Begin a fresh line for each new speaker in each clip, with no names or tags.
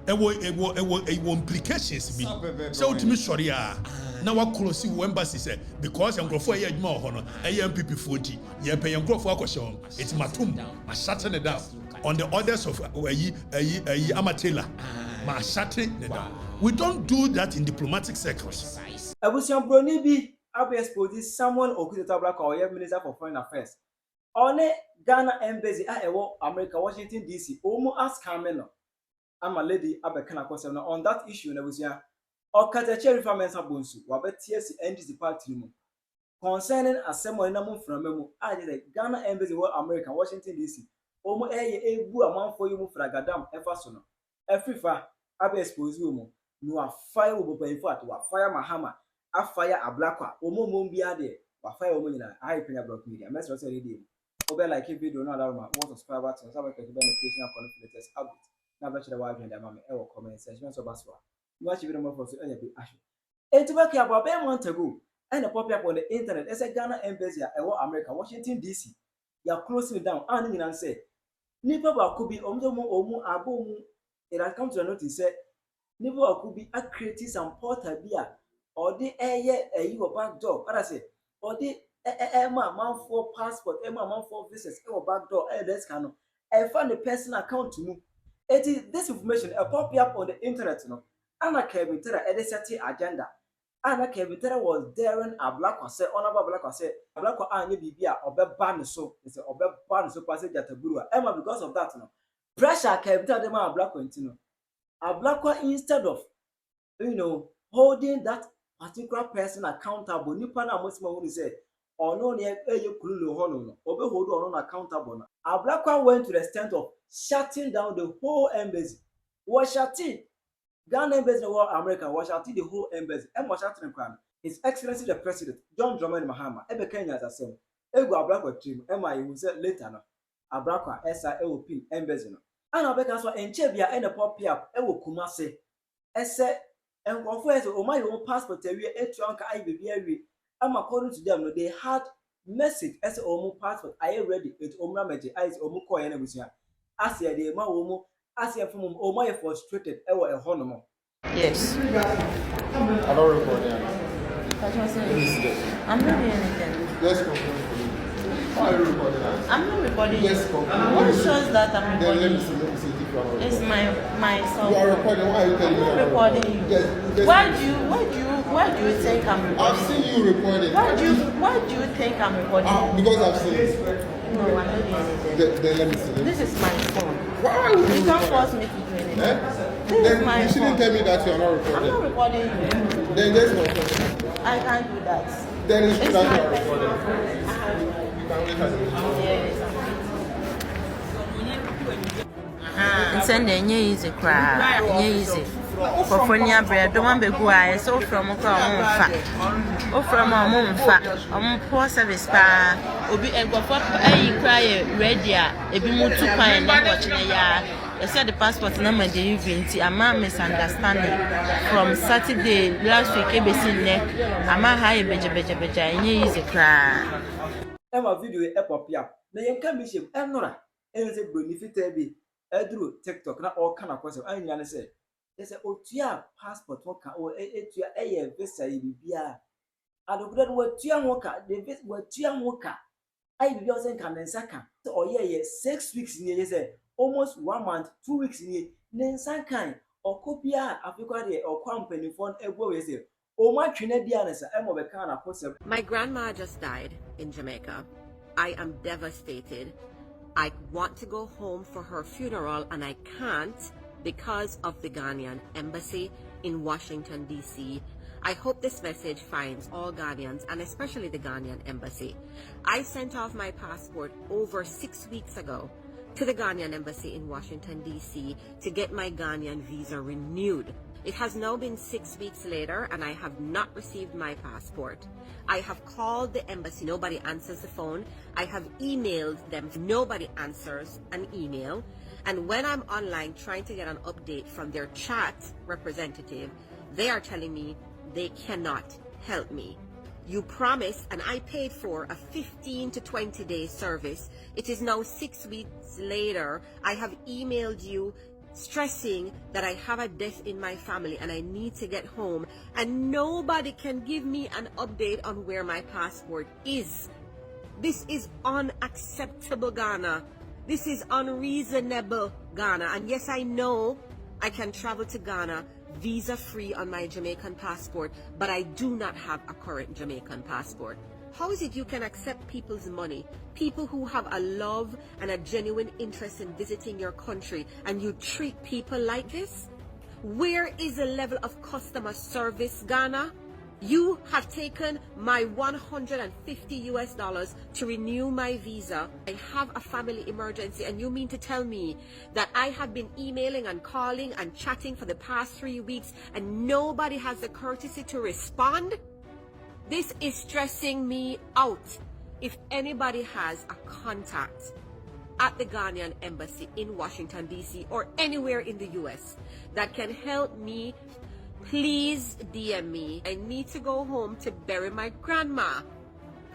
implications. So to me, sorry, now what close to embassy said because I'm going for a more honor, a MPP 40, you're paying for a question. It's Matum, I shutting it down on the orders of Amatela. Ma shutting it down. We don't do that in diplomatic circles.
Abusian Broni bi abe expose someone Okatakyie Afrifa or Minister for Foreign Affairs. On Ghana embassy America, Washington DC, almost scamming. I'm a lady abekana kwasem on that issue na busia Okatakyie Afrifa mensa bonsu wabetie si NDC party mu concerning assembly na mu framamu the Ghana embassy America Washington DC omo ebu amanfo yi mu fragadam efa so no Afrifa abe expose mu no afire obopanfo at wa fire Mahama afire Ablakwa omo bia de wa fire omo nyina Penyah block media message say ready obe like video na allow ma what subscribe to subscribe to the notification for the latest update. Na bachelor wa agenda mama e wo comment section so baswa you watch video more for so anya be asho it work about a month ago and pop up on the internet as a Ghana embassy e wo America Washington DC ya closing down and you say nipa ba ko bi omu abomu it has come to a notice say nipa ba ko bi a create some portal bia or the eye wo back door what I say or the man for passport man for visas e wo back door this can I find the personal account to me. It is this information a pop up on the internet, you know. Ayɛka a certain agenda. Ayɛka was daring Ablakwa said, Hon Ablakwa said, Ablakwa anye bibia obeban so. They say obeban so passage at Tabua. Emma because of that, you know. Pressure Kevitera the man Ablakwa into Ablakwa instead of holding that particular person accountable. Nipa na mosima who say or no near kulu hono obe hold on accountable. Ablakwa went to the extent of shutting down the whole embassy. Was shutting Ghana embassy in America, was shutting the whole embassy. And was shutting the His Excellency the President, John Dramani Mahama, Ebe Kenya as a son. Ego Ablakwa team, Emma, you will say later no. Ablakwa SILP embassy no. And Abeka so enchebia and a pop up, Ewo Kumase. Ese and confess o my own passport area etuanka IBB. According to them, they had message as omu passport. Are you ready? It's omra meje. Is omu koye na busia. Asia de ma omu. Asia from omu frustrated. Ewa e honomo.
Yes.
I don't record it.
I'm not doing anything.
Let's go. Why are you recording that?
I'm not recording.
Yes, conclude.
What shows that I'm recording?
Then let me see if you are recording.
It's my song.
You are recording. Why are you telling me?
I'm not recording you.
Yes.
Why do you think I'm recording?
I've seen you recording.
Why do you think I'm recording?
Because I've seen it.
No, I'm not doing anything.
Then let me see.
This is my phone.
Why would
You can't force me to do anything.
Eh?
This
Then
is my
you shouldn't
phone.
tell me that you are not
I'm
recording.
not recording you.
Then just record.
I can't do that.
Then it's true
It's
that
my
you are
personal
recording.
phone.
You can wait at the
Yes. Send the easy cry, easy. For Penyah bread, don't want to go. I so from fat. Oh, from a moon fat. Poor service pa. Obi and go for a cry ready. A be more to find and watching a yard. I said the passport number the event. A man misunderstanding from Saturday last week. ABC neck. A man high beja. Easy cry.
Emma video e pop up. Na yenka mission enora. Enze benefit be. Edru TikTok na all kind of question. Anya say. They say otua passport woka o etua eye visa bibia. Adogred wotua woka, the visa wotua woka. Ai bibia o say kan nsaka. So oye 6 weeks ni say almost 1 month, 2 weeks ni nsaka. Okopia Africa de company phone ebo we say. O ma twene dia na say emo be kan na kosem.
My grandma just died in Jamaica. I am devastated. I want to go home for her funeral and I can't because of the Ghanaian embassy in Washington, D.C. I hope this message finds all Ghanaians and especially the Ghanaian embassy. I sent off my passport over 6 weeks ago to the Ghanaian embassy in Washington, D.C. to get my Ghanaian visa renewed. It has now been 6 weeks later and I have not received my passport. I have called the embassy, nobody answers the phone. I have emailed them, nobody answers an email. And when I'm online trying to get an update from their chat representative, they are telling me they cannot help me. You promised, and I paid for a 15 to 20 day service. It is now 6 weeks later. I have emailed you stressing that I have a death in my family and I need to get home, and nobody can give me an update on where my passport is. This is unacceptable, Ghana. This is unreasonable, Ghana. And yes, I know I can travel to Ghana visa-free on my Jamaican passport, but I do not have a current Jamaican passport. How is it you can accept people's money, people who have a love and a genuine interest in visiting your country, and you treat people like this? Where is the level of customer service, Ghana? You have taken my $150 to renew my visa. I have a family emergency, and you mean to tell me that I have been emailing and calling and chatting for the past 3 weeks and nobody has the courtesy to respond? This is stressing me out. If anybody has a contact at the Ghanaian embassy in Washington, D.C. or anywhere in the U.S. that can help me, please DM me. I need to go home to bury my grandma.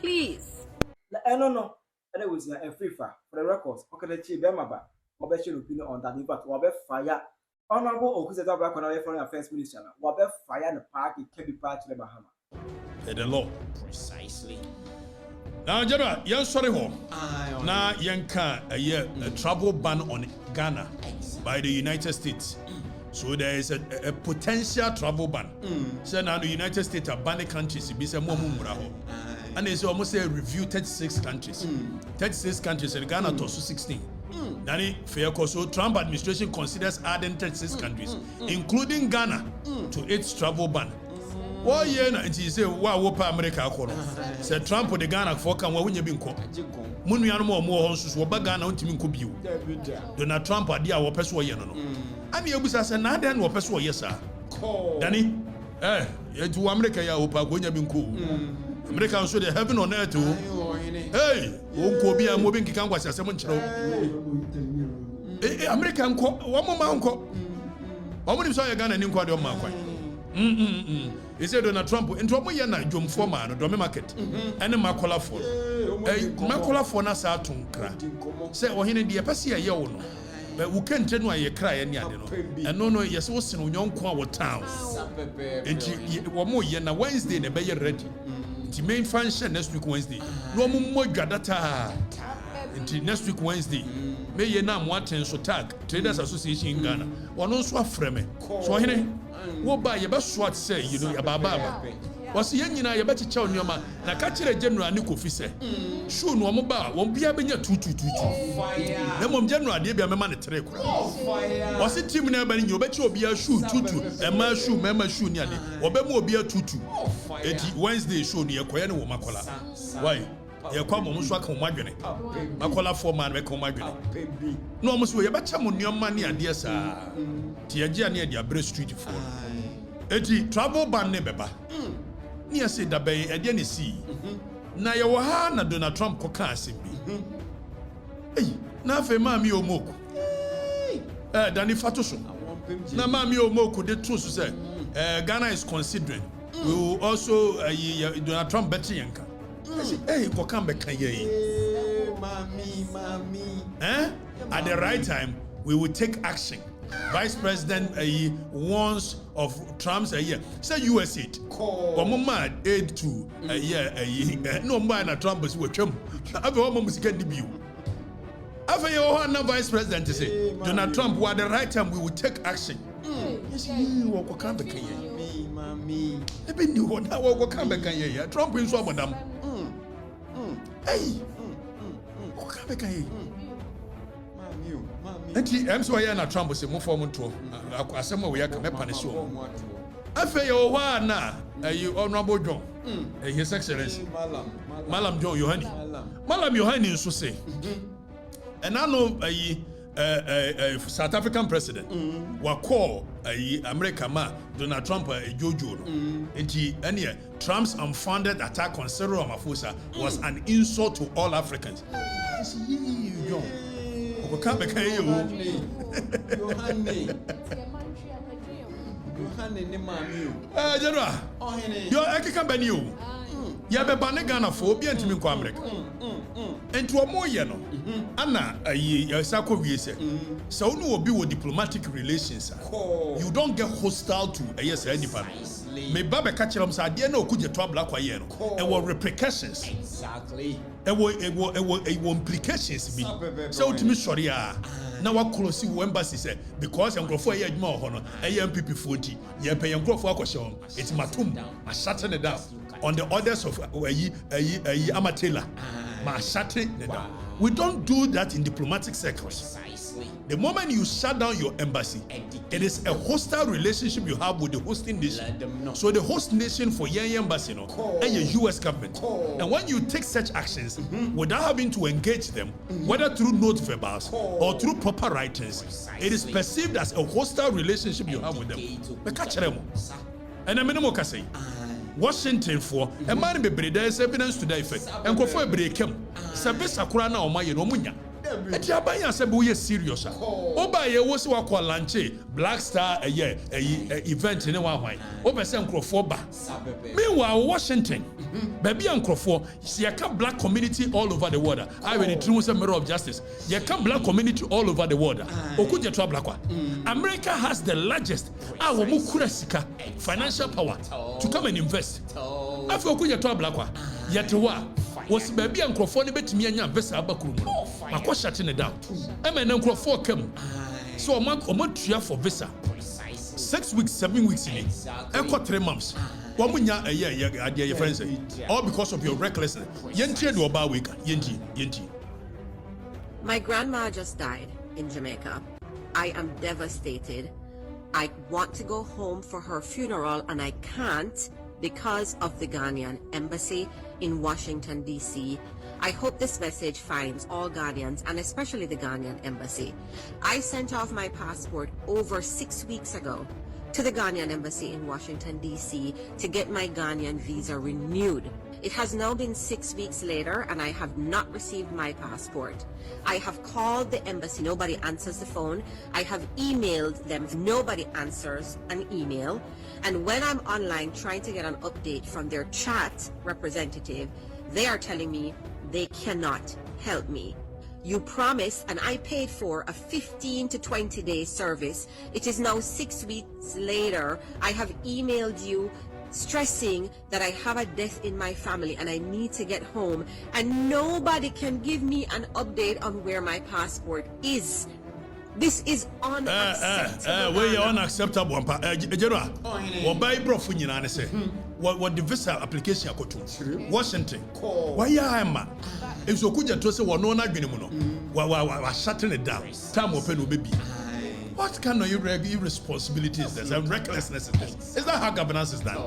Please.
No. And it was Afrifa for the records. Okatakyie Afrifa. What your opinion on that? But what fire? Honorable Okatakyie Afrifa, Foreign Affairs Minister. What fire the party can be part of the Mahama.
The law.
Precisely.
Now, General, you're sorry, now Yanka a travel ban on Ghana by the United States. So there is a potential travel ban. So now the United States are banning countries. And it's almost a review 36 countries. 36 countries and Ghana to 16. Nani fair so Trump administration considers adding 36 countries, including Ghana, to its travel ban. Why na nti say wa wo pa America akọ say Trump de Ghana for kan wa wonya bi nkọ munuanu mo ho nsusu ba Ghana ontimi nkọ biu Donald Trump ade a wo pese wo ye no ani ebusa say na ade na wo pese wo ye sa dani etu America ya wo pa gonya bi nkọ America nso de heaven on earth hey wo nkọ bi a mo bi nkika ngwase asem nkyerɛ America nkọ wo mo ma nkọ wo mo ni so ya Ghana ni nkọ de o ma kwan he said Donald Trump into a na jom forma no do me market ene makola for makola for na sa tonkra say ohene de pese ye wo no we can tell no ye kra ye ne ade no eno no yes wo sen onyonko a wo town enti wo mo ye na Wednesday ne be ye ready enti main function next week Wednesday no mo data enti next week Wednesday me ye na mo aten so tag Traders Association in Ghana wono so afreme so ohene wo ba ye be swat say you know ya baba was ye nyina ye be chicha onyoma na ka kire general ni kofi say show no mo ba won bia benya tutututu na mom general de bia mema ne tere kura was team na ba ni obechi obia show tutu e ma show mema show ni ade obema obia tutu eti Wednesday show ni ye koye ne wo makola why ye kwa mo so aka mo adwene makola for man be ka mo adwene no mo so ye be cha mo nyoma ne ade sa ti agye ne ade abre street for eti travel ban ne beba ni ase da be ade ne si na ye wo ha na Donald Trump ko ka asem bi na fe ma mi omoku Dani fato so na ma mi omoku de to so say Ghana is considering we will also Donald Trump better yanka hey ko kan be kan ye mami at the right time we will take action. Vice President warns of Trump's say US aid. Mad aid to no man na Trump is with him. Ave o musika di biu. Ave yo na Vice President say Donald Trump at the right time we will take action. Yes, you ko kan be kan ye. Mami. Ebe ni ho na wo ko kan be kan ye. Trump in so abodam. Hey. Ko kan be kan ye. Enti emso ya na Trump se mo form to asem we ya ka me punish o afa ye o wa na honorable John his excellency Malam John Yohani Malam Yohani nso say and I know South African president wa call America ma Donald Trump jojo no enti ene Trump's unfounded attack on Cyril Ramaphosa was an insult to all Africans. John Yohani ni mami o General yo ekeka bani o ya be ba ne Ghana for obi antimi nkɔ America enti omo ye no ana ayi sako wie se so no obi wo diplomatic relations you don't get hostile to yes anybody me ba be ka kyerem say ade na okuje to Ablakwa ye no e wo repercussions
exactly
e wo implications bi so utimi sori a na wa close wo embassy say because enkrofo ye adwuma ho no e MPP 40 ye pay enkrofo akɔhye it matum ma shut it down on the orders of Amatela ma shut it down. We don't do that in diplomatic circles. The moment you shut down your embassy, it is a hostile relationship you have with the hosting nation. So the host nation for your embassy and your US government. And when you take such actions without having to engage them, whether through note verbals or through proper writings, it is perceived as a hostile relationship you have with them. And a minimum can say Washington for a man be there is evidence to that effect. And go for a break him. Service Akurana or my Romunya. And Jabaya said, we are serious. Oba ye was what lunch, Black Star event in a while. Over San Crawford. Meanwhile, Washington, baby and Crawford, see a black community all over the world. I will introduce a mirror of justice. You can black community all over the world. Okuja to Ablakwa. America has the largest our mukurasika financial power to come and invest. After Okuja to Ablakwa, Yatewa was baby and Crawford betimi anya visa abakuru. Mako shutting it down. And Crawford came. So a month for visa. 6 weeks, 7 weeks in it. And 3 months. Your friends all because of your recklessness.
My grandma just died in Jamaica. I am devastated. I want to go home for her funeral and I can't because of the Ghanaian embassy in Washington, D.C. I hope this message finds all Ghanaians and especially the Ghanaian embassy. I sent off my passport over 6 weeks ago to the Ghanaian embassy in Washington, D.C. to get my Ghanaian visa renewed. It has now been 6 weeks later and I have not received my passport. I have called the embassy, nobody answers the phone. I have emailed them, nobody answers an email. And when I'm online trying to get an update from their chat representative, they are telling me they cannot help me. You promised and I paid for a 15 to 20 day service. It is now 6 weeks later. I have emailed you stressing that I have a death in my family and I need to get home and nobody can give me an update on where my passport is. This is unacceptable.
Where you unacceptable. General, what by bro for you say? What the visa application go to? Washington. Why am I? If so could you say what no na gbenemuno? Wa shutting it down. Time open baby. What kind of irresponsibility is this and recklessness is this? Is that how governance is done?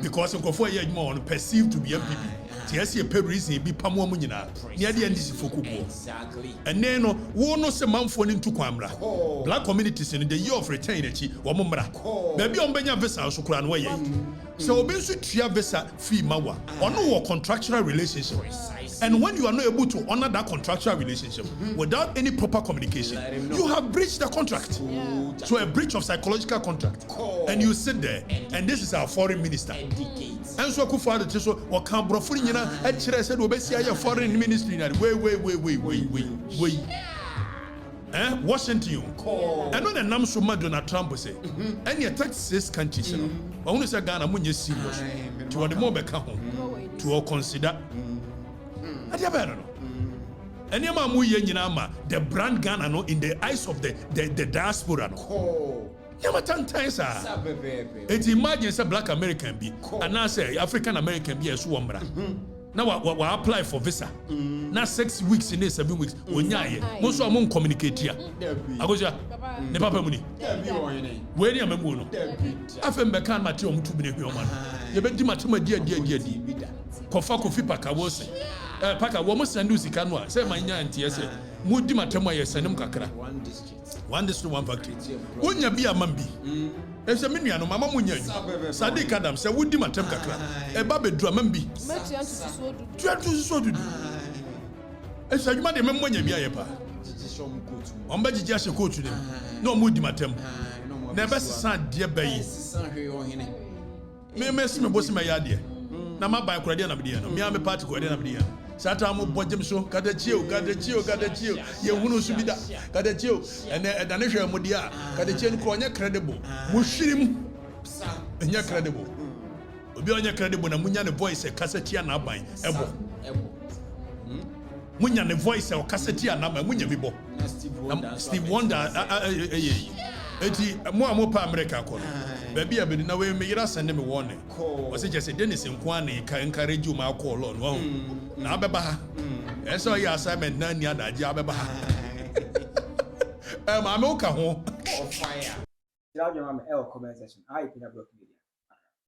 Because of for year more perceived to be MPP. TSC a pay reason be pamo munina. Near the end is exactly. And then one no se man phone into Kwamra. Black communities in the year of return or Mumbra. Baby on Benya visa so kran way. So Bensu Tria visa fee mawa or no contractual relationship. And when you are not able to honor that contractual relationship without any proper communication, you have breached the contract. So a breach of psychological contract. And you sit there, and this is our foreign minister. And so Kufa the so or Cambro Furina, and she said, Obesia, foreign ministry. Wait. Washington. And when the Namsuma Donald Trump say, and your taxes countries, only say Ghana, when you serious to what the more to consider. And the brand Ghana no in the eyes of the diaspora no. It imagines a black American be and now say African American be a swamra. Now we apply for visa. Now 6 weeks in 7 weeks. Most of them communicate here. I go to the papa money. Where you mean? I feel me can Matthew to be the woman. You bet Matthew dear. Kofa kofi paka wose. Paka wo mo sendu sika no a say manya antie say mudi matemo ye senem kakra. One district one factory. Wonya bi amambi. E se menua no mama munya adu. Sadiq Adam say wudi matem kakra. E ba bedu amambi. Tuantu so dudu. E se adwuma de memmo nya bi ayepa. Omba jiji ahye coach dem. No mudi matem. Na be san de bayi. Me mesi me bosi me yade. na ma buy kura de na me no me am party kura de na me no sata mo bɔgem so kadachio ye hunu so bi da kadachio ene da ne hwɛ mo dia kadachio ko onye credible mo hwirim enye credible obi onye credible na munya ne voice kasatia na aban ebo munya ne voice o kasatia na aban munya bibo Steve Wonder eti mo pa America ko baby abedi na we me yira send me warning o se just Dennis Nkwane ka encourage you ma call on wo na abeba ha eso ya assignment na ni adaje abeba ha ma me uka ho
fire. Tell your mama comment section. Hi, Penyah.